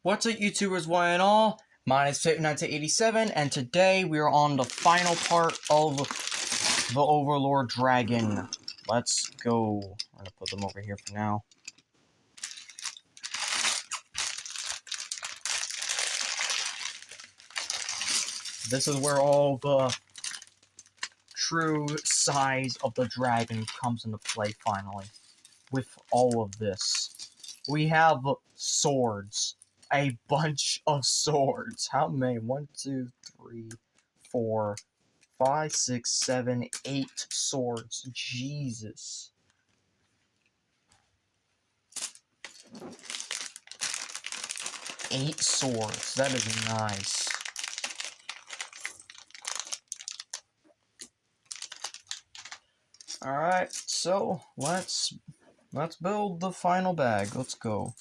What's up, YouTubers, one and all? Mine is Fit1987, and today we are on the final part of the Overlord Dragon. Let's go. I'm gonna put them over here for now. This is where all the true size of the dragon comes into play finally. With all of this. We have swords. A bunch of swords. How many? 1, 2, 3, 4, 5, 6, 7, 8 swords. Jesus. Eight swords. That is nice. Alright, so let's build the final bag. Let's go.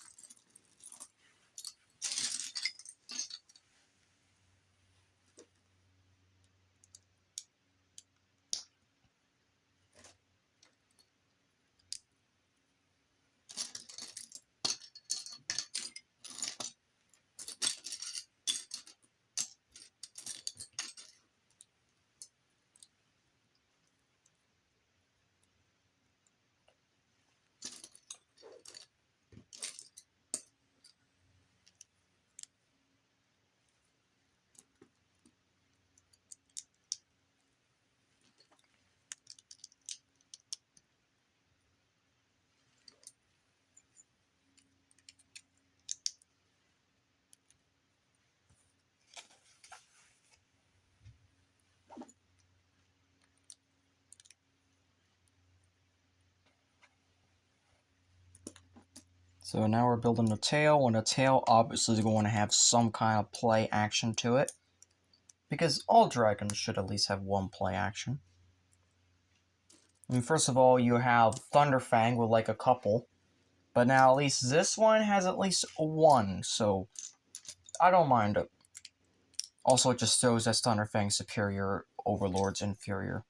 So now we're building the tail, and the tail obviously is going to have some kind of play action to it. Because all dragons should at least have one play action. I mean, first of all, you have Thunderfang with like a couple. But now at least this one has at least one, so I don't mind it. Also, it just shows that Thunderfang's superior, Overlord's inferior.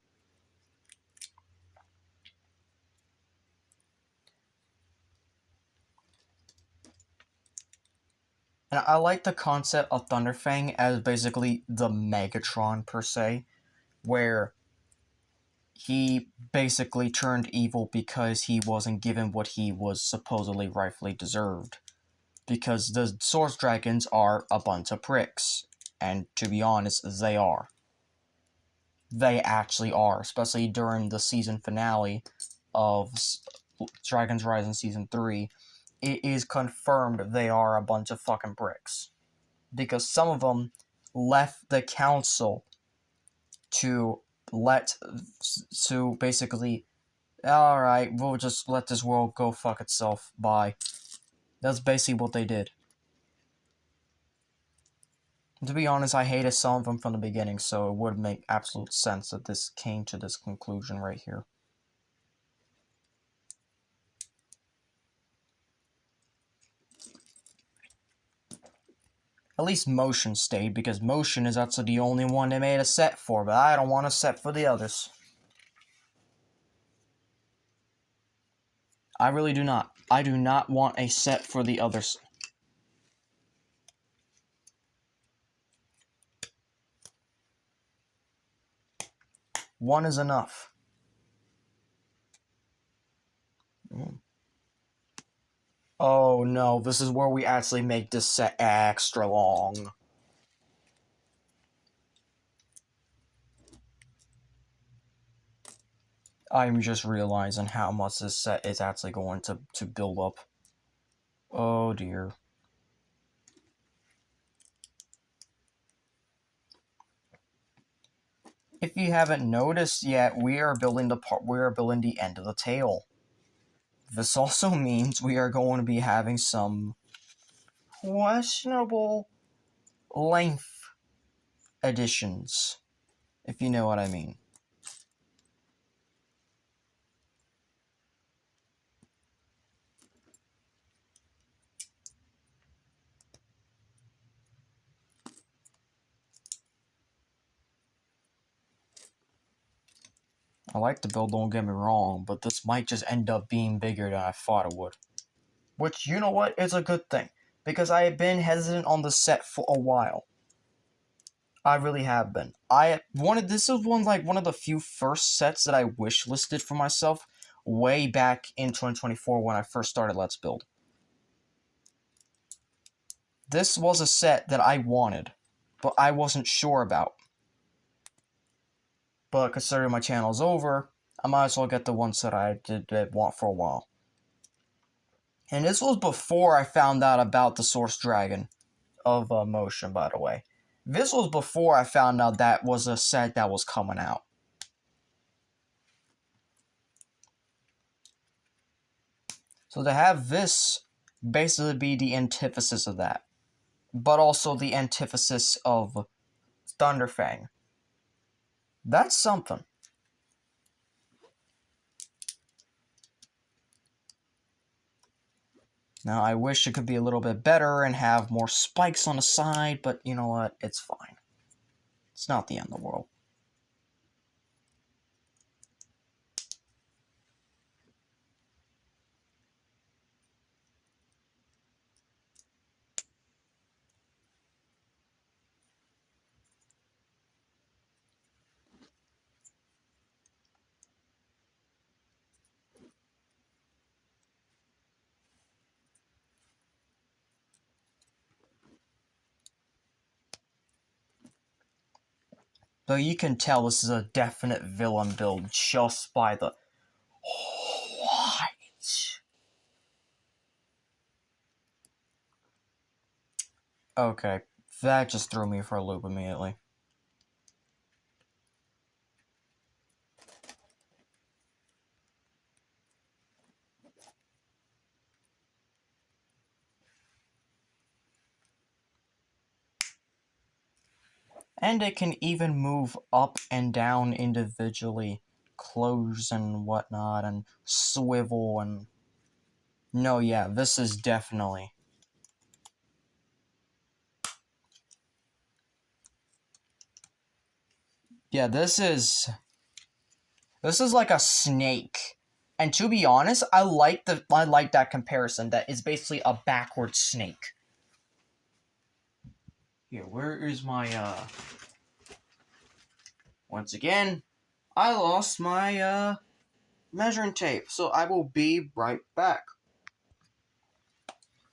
And I like the concept of Thunderfang as basically the Megatron, per se, where he basically turned evil because he wasn't given what he was supposedly rightfully deserved. Because the Source Dragons are a bunch of pricks. And to be honest, they are. They actually are, especially during the season finale of Dragon's Rising Season 3. It is confirmed they are a bunch of fucking bricks. Because some of them left the council to basically, alright, we'll just let this world go fuck itself, bye. That's basically what they did. And to be honest, I hated some of them from the beginning, so it would make absolute sense that this came to this conclusion right here. At least Motion stayed, because Motion is actually the only one they made a set for, but I don't want a set for the others. I really do not. I do not want a set for the others. One is enough. Oh no, this is where we actually make this set extra long. I'm just realizing how much this set is actually going to build up. Oh dear. If you haven't noticed yet, we are building the end of the tail. This also means we are going to be having some questionable length additions, if you know what I mean. I like the build, don't get me wrong, but this might just end up being bigger than I thought it would. Which, you know what, is a good thing. because I have been hesitant on the set for a while. I really have been. This is one of the few first sets that I wish listed for myself way back in 2024 when I first started Let's Build. This was a set that I wanted, but I wasn't sure about. But considering my channel's over, I might as well get the ones that I did want for a while. And this was before I found out about the Source Dragon of Motion, by the way. This was before I found out that was a set that was coming out. So to have this basically be the antithesis of that, but also the antithesis of Thunderfang, that's something. Now, I wish it could be a little bit better and have more spikes on the side, but you know what? It's fine. It's not the end of the world. Though you can tell this is a definite villain build just by the white. Okay, that just threw me for a loop immediately. And it can even move up and down individually, close and whatnot, and swivel and... No, yeah, this is definitely... Yeah, this is like a snake. And to be honest, I like that comparison. That is basically a backward snake. Here, where is my once again, I lost my measuring tape, so I will be right back.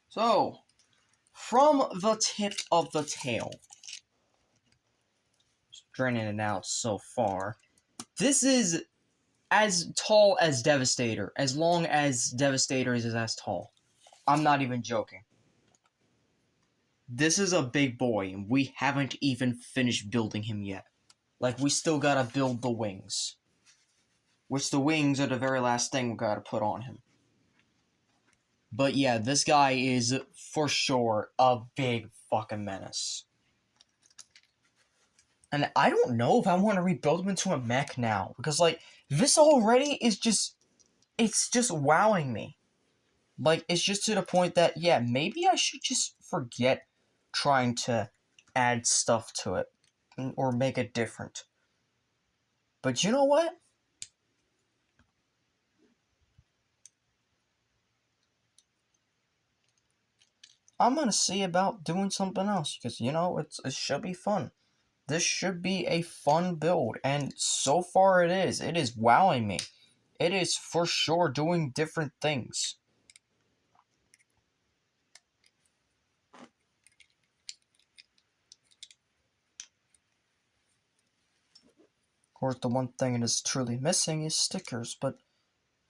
So, from the tip of the tail, draining it out so far, this is as tall as Devastator, as long as Devastator is as tall. I'm not even joking. This is a big boy, and we haven't even finished building him yet. Like, we still gotta build the wings. Which the wings are the very last thing we gotta put on him. But yeah, this guy is, for sure, a big fucking menace. And I don't know if I want to rebuild him into a mech now. Because, like, this already is just... It's just wowing me. Like, it's just to the point that, yeah, maybe I should just forget trying to add stuff to it. Or make it different. But you know what? I'm gonna see about doing something else. Because, you know, it should be fun. This should be a fun build. And so far it is. It is wowing me. It is for sure doing different things. Of course, the one thing it is truly missing is stickers, but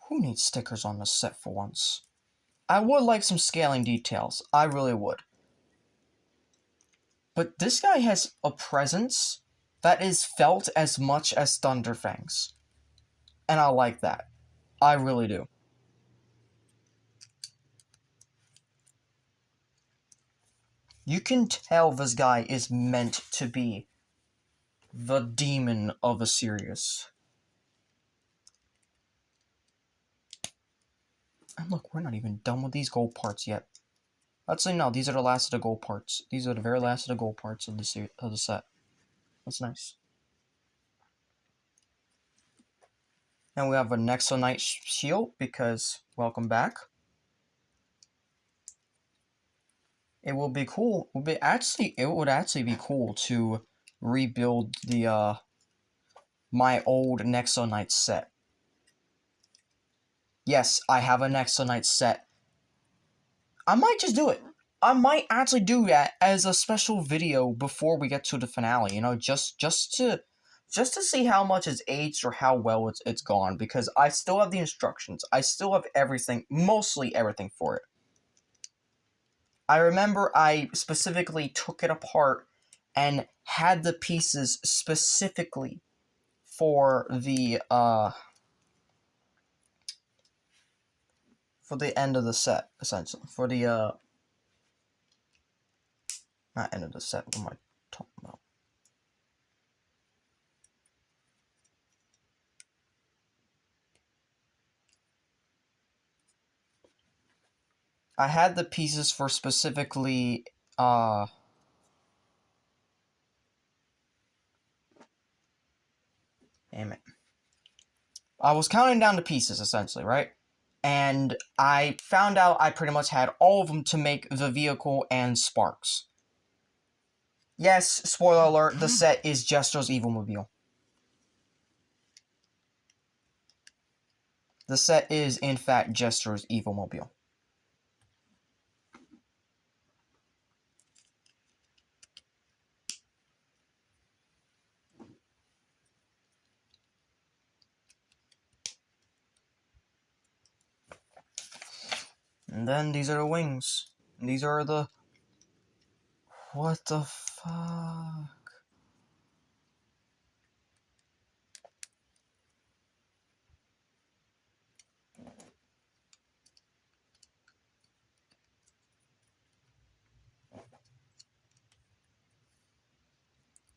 who needs stickers on this set for once? I would like some scaling details. I really would. But this guy has a presence that is felt as much as Thunderfang's. And I like that. I really do. You can tell this guy is meant to be the demon of Asirius. And look, we're not even done with these gold parts yet. Actually, no, these are the last of the gold parts. These are the very last of the gold parts of the set. That's nice. And we have a Nexonite shield, because welcome back. it will be cool. It would actually be cool to rebuild the my old Nexonite set. Yes, I have a Nexonite set. I might just do it. I might actually do that as a special video before we get to the finale. You know, just to see how much it's aged or how well it's gone. Because I still have the instructions. I still have everything, mostly everything for it. I remember I specifically took it apart and had the pieces specifically for the end of the set, essentially. For the not end of the set, what am I talking about? I had the pieces for specifically damn it. I was counting down the pieces, essentially, right? And I found out I pretty much had all of them to make the vehicle and Sparks. Yes, spoiler alert, the set is Jester's Evilmobile. The set is, in fact, Jester's Evilmobile. And then these are the wings. And these are the... What the fuck?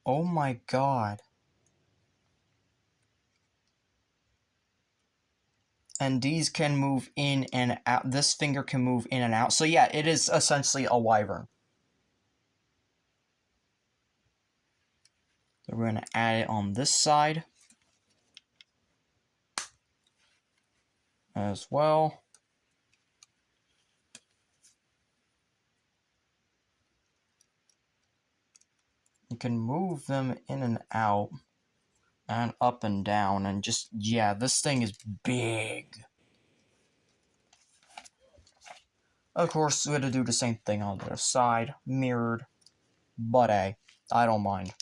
Oh my god. And these can move in and out. This finger can move in and out. So yeah, it is essentially a wyvern. So we're going to add it on this side as well. You can move them in and out and up and down and just, yeah, this thing is big. Of course, we're going to do the same thing on the other side, mirrored, but hey, I don't mind.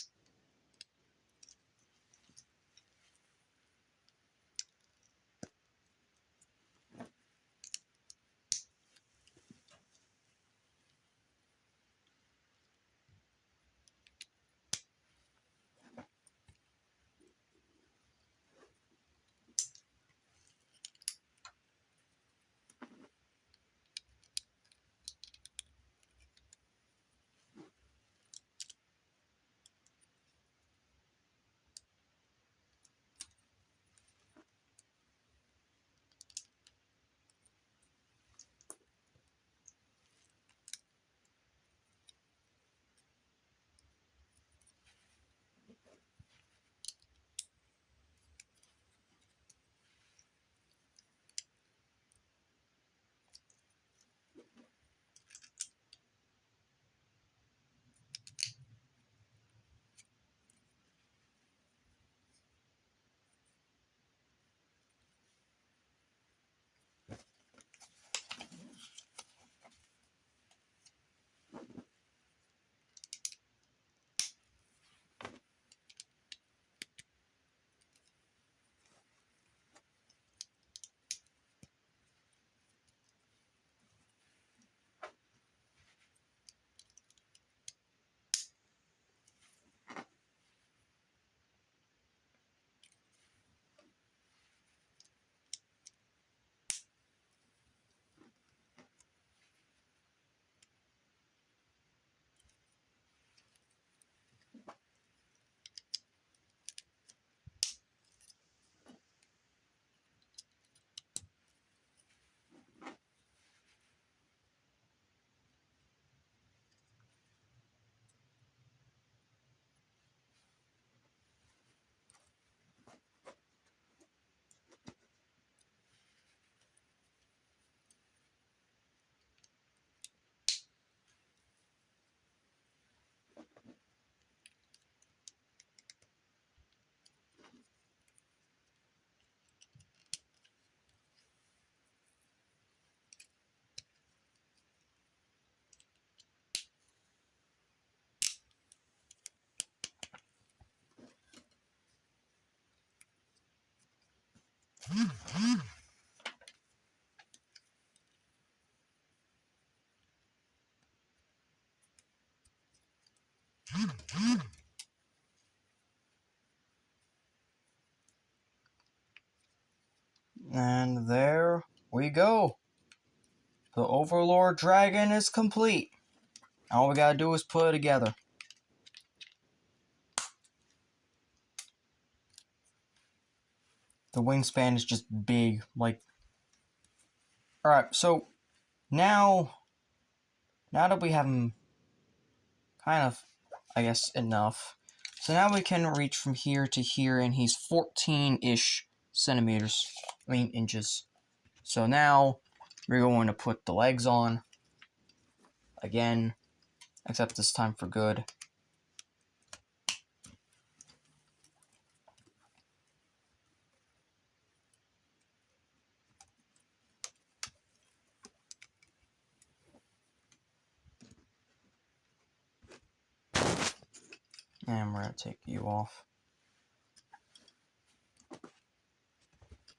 And there we go. The Overlord dragon is complete. All we gotta do is put it together. The wingspan is just big, like... Alright, so now that we have him kind of, I guess, enough. So now we can reach from here to here, and he's 14-ish centimeters. I mean, inches. So now we're going to put the legs on. Again, except this time for good. And we're going to take you off.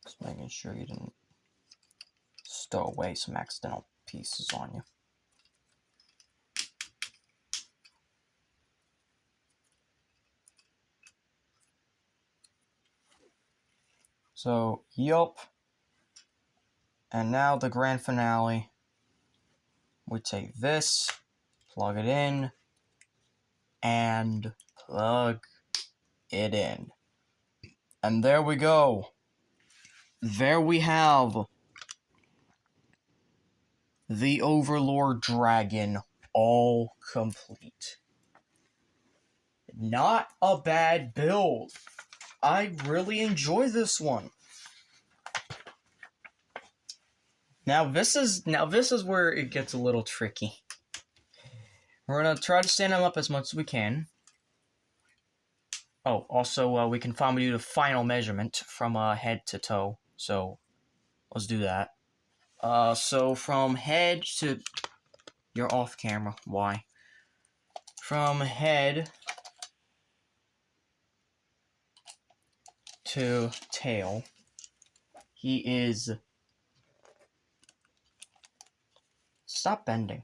Just making sure you didn't stow away some accidental pieces on you. So, yup. And now the grand finale. We take this, plug it in, and plug it in. And there we go. There we have the Overlord dragon all complete. Not a bad build. I really enjoy this one. Now this is where it gets a little tricky. We're gonna try to stand him up as much as we can. Oh, also we can finally do the final measurement from head to toe. So let's do that. So from head to... You're off camera. Why? From head to tail, he is... Stop bending.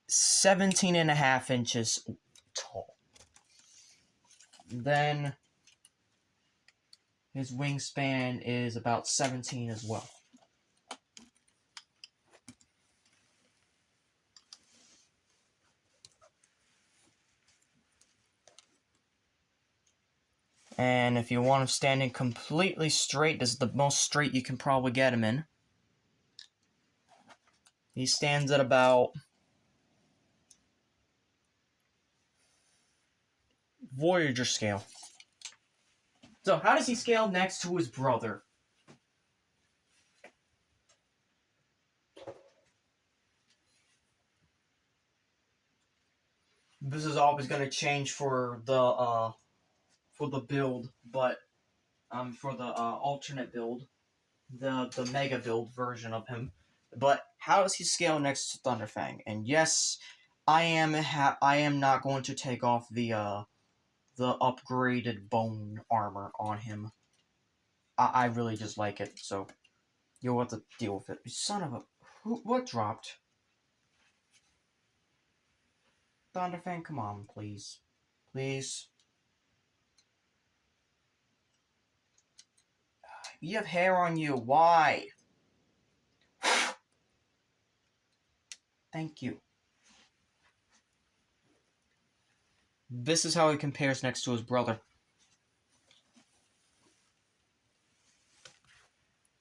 17.5 inches tall. Then his wingspan is about 17 as well. And if you want him standing completely straight, this is the most straight you can probably get him in. He stands at about... Voyager scale. So how does he scale next to his brother? This is always going to change for the build, but for the alternate build, the mega build version of him. But how does he scale next to Thunderfang? And yes, I am not going to take off the upgraded bone armor on him. I really just like it, so you'll have to deal with it. Son of a... What dropped? Thunderfang, come on, please. Please. You have hair on you. Why? Thank you. This is how he compares next to his brother.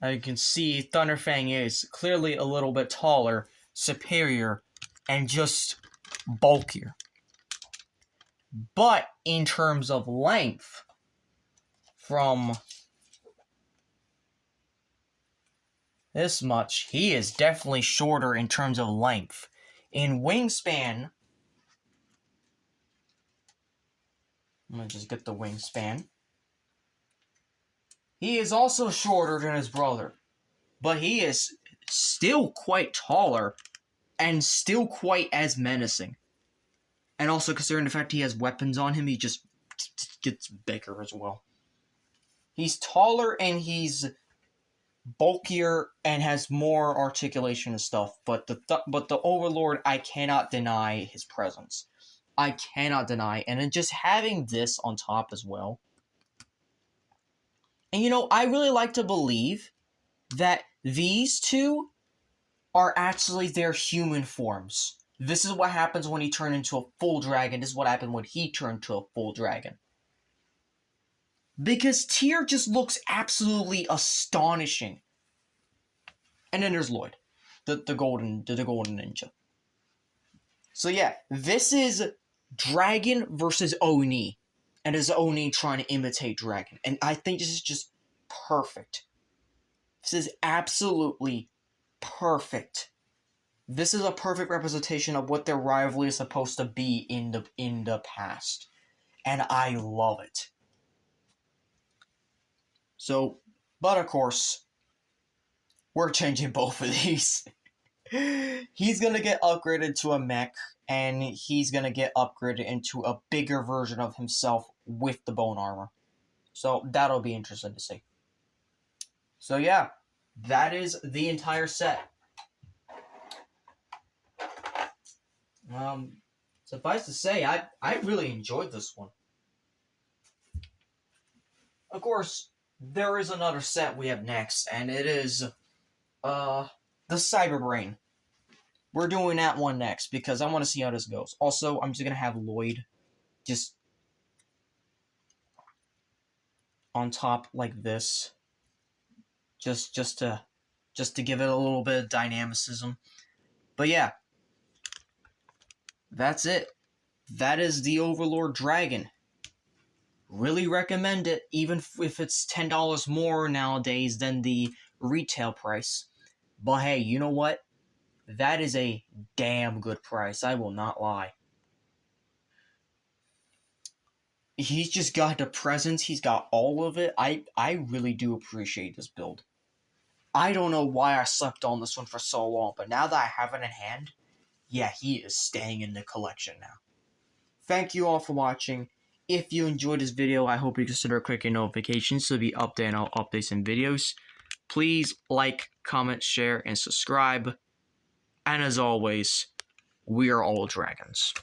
As you can see, Thunderfang is clearly a little bit taller, superior, and just bulkier. But in terms of length, from this much, he is definitely shorter in terms of length. In wingspan, I'm gonna just get the wingspan. He is also shorter than his brother, but he is still quite taller and still quite as menacing. And also, considering the fact he has weapons on him, he just gets bigger as well. He's taller and he's bulkier and has more articulation and stuff. But the Overlord, I cannot deny his presence. I cannot deny, and then just having this on top as well. And I really like to believe that these two are actually their human forms. This is what happens when he turned into a full dragon. This is what happened when he turned to a full dragon. Because Tyr just looks absolutely astonishing. And then there's Lloyd, the golden ninja. So yeah, this is Dragon versus Oni. And it's Oni trying to imitate Dragon. And I think this is just perfect. This is absolutely perfect. This is a perfect representation of what their rivalry is supposed to be in the past. And I love it. So, but of course, we're changing both of these. He's going to get upgraded to a mech, and he's going to get upgraded into a bigger version of himself with the bone armor. So that'll be interesting to see. So yeah, that is the entire set. Suffice to say, I really enjoyed this one. Of course, there is another set we have next, and it is the Cyber Brain. We're doing that one next because I want to see how this goes. Also, I'm just gonna have Lloyd just on top like this, just to give it a little bit of dynamicism. But yeah, that's it. That is the Overlord Dragon. Really recommend it, even if it's $10 more nowadays than the retail price. But hey, you know what? That is a damn good price, I will not lie. He's just got the presence, he's got all of it. I really do appreciate this build. I don't know why I slept on this one for so long, but now that I have it in hand, yeah, he is staying in the collection now. Thank you all for watching. If you enjoyed this video, I hope you consider clicking notifications to be updated on updates and videos. Please like, comment, share, and subscribe. And as always, we are all dragons.